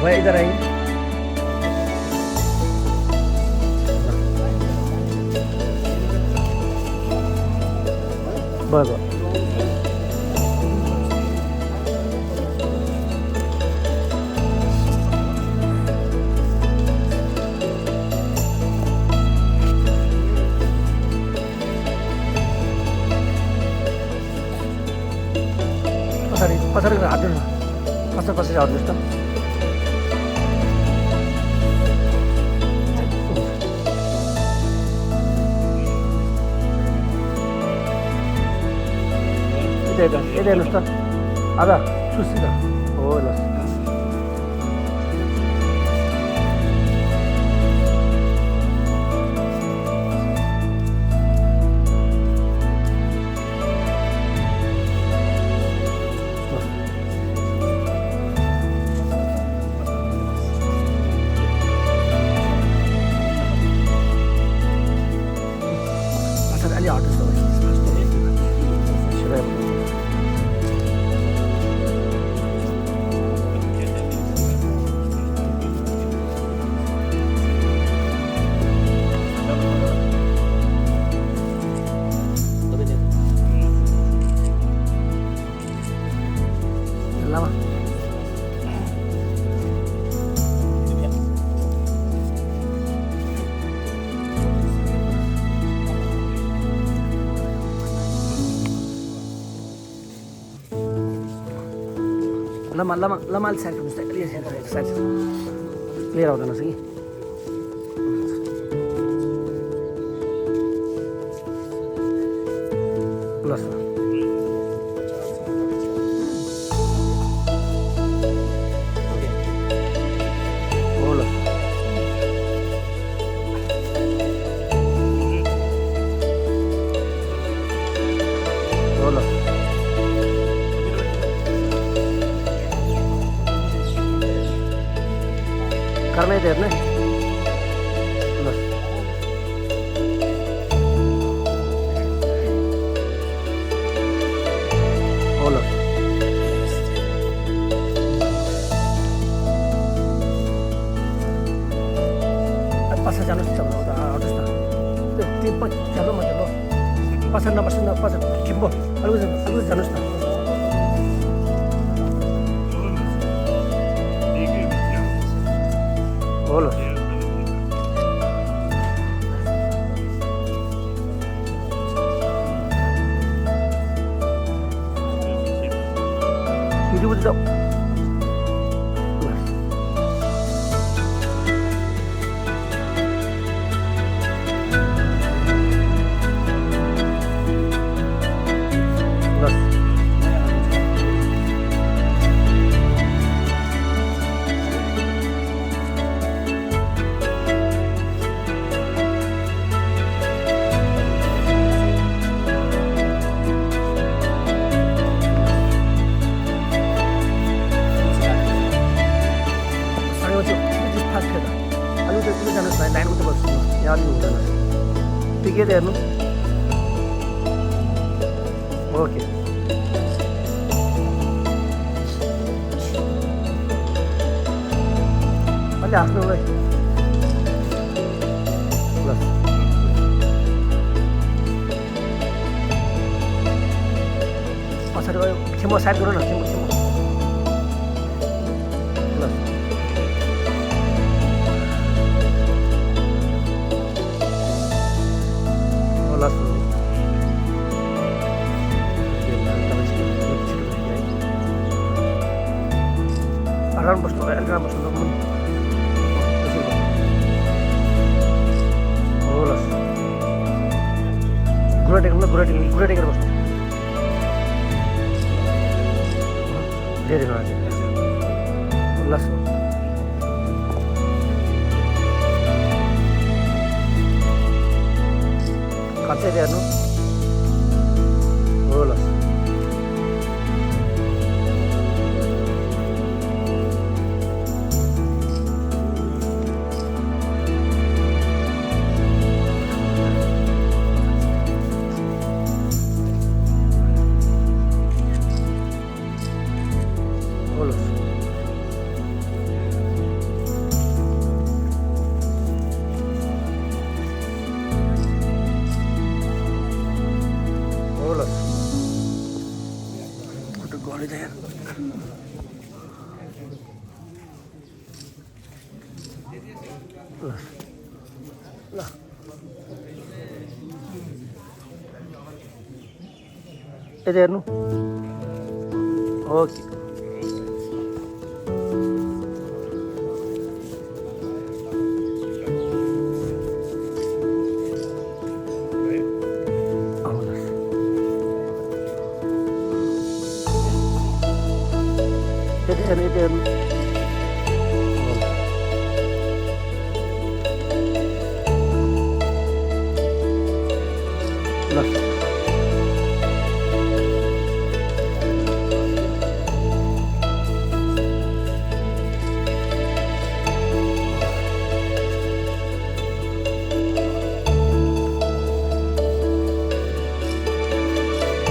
भैया इधर आइए। बस पछाडि पछाडि हाल्नु न, पछाडि हाल्नुहोस् त। यता हेर्नुहोस् त। आधा सुसी त हो ल। पछाडि अलि हट्नुहोस् त। lama. Lama saya mesti lihat saya clear out na sige. Plus. Karena itu ya, plus. Olah. Pasal jangan coba, harus tak. Tipe jangan macam lo. Pasal kimbo. Alus jangan tak. Olah. Video betul. Line को बस यहाँ भी होगा ना ठीक है there no okay अल्ले आफ्नो भाइ ल पछाडि गयो खेमो साइड गरौ न खेमो ल Alarm bos tu, alarm bos tu. Oh las. Gula teker bos tu. Jadi mana aja. Las. Kaca dia nu. Oh las. घोडे तयार ल यता हेर्नु ओके यता हेर्नु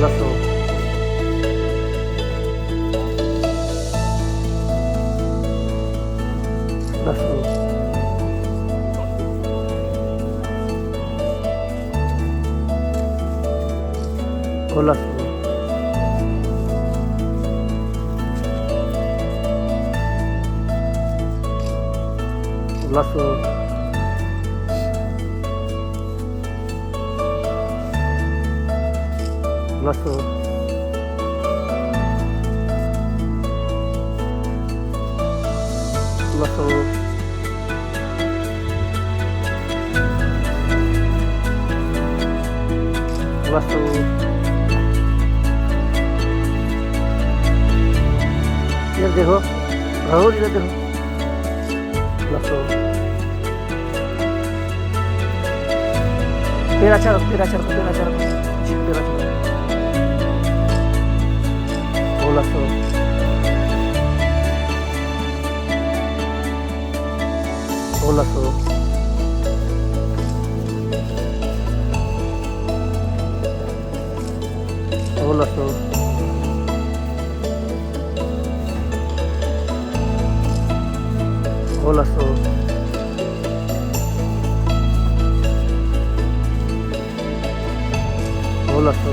Lasso. Lasso. Oh, lasso. Lasso. Lasso. Lasso. Lasso. इधर देखो राहुल इधर देखो लाsso पैर अच्छा रखो पैर अच्छा रखो पैर अच्छा रखो पैर अच्छा रखो oh lasso oh lasso oh lasso oh lasso oh lasso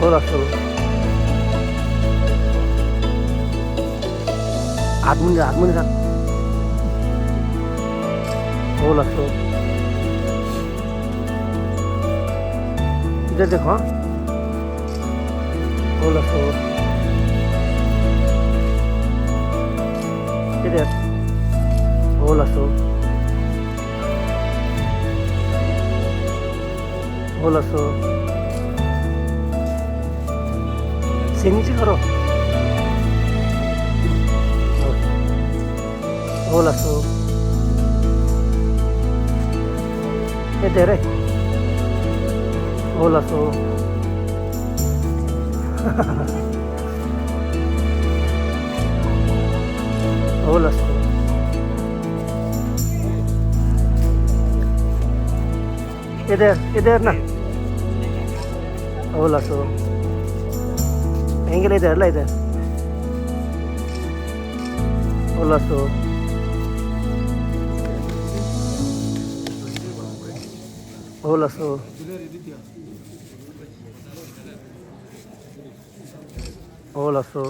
oh lasso हाथ मुंडे रख oh lasso इधर देखो हाँ oh lasso इधर oh lasso oh lasso से नीचे करो oh lasso इधर है oh lasso oh lasso इधर ना oh lasso एंगल इधर ला इधर oh lasso oh lasso oh lasso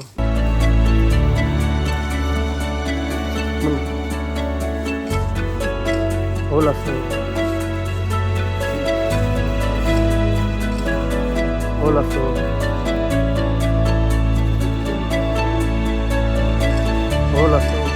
oh lasso oh lasso oh lasso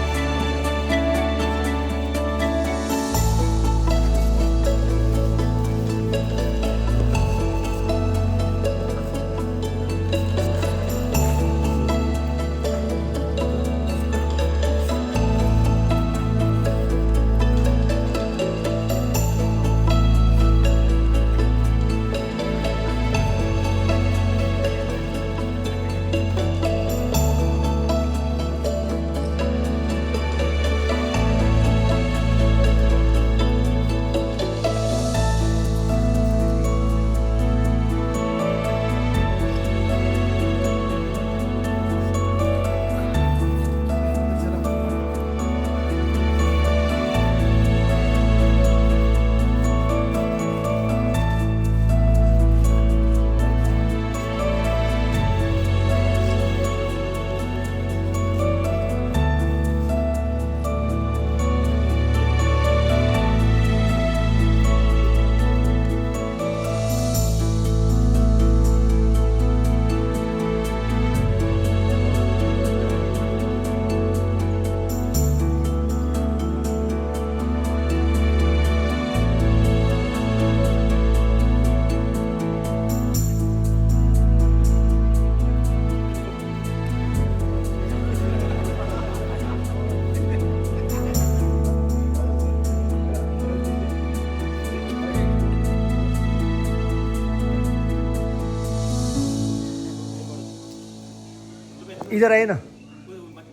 इधर आइए ना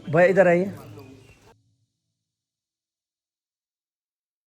भैया, इधर आइए।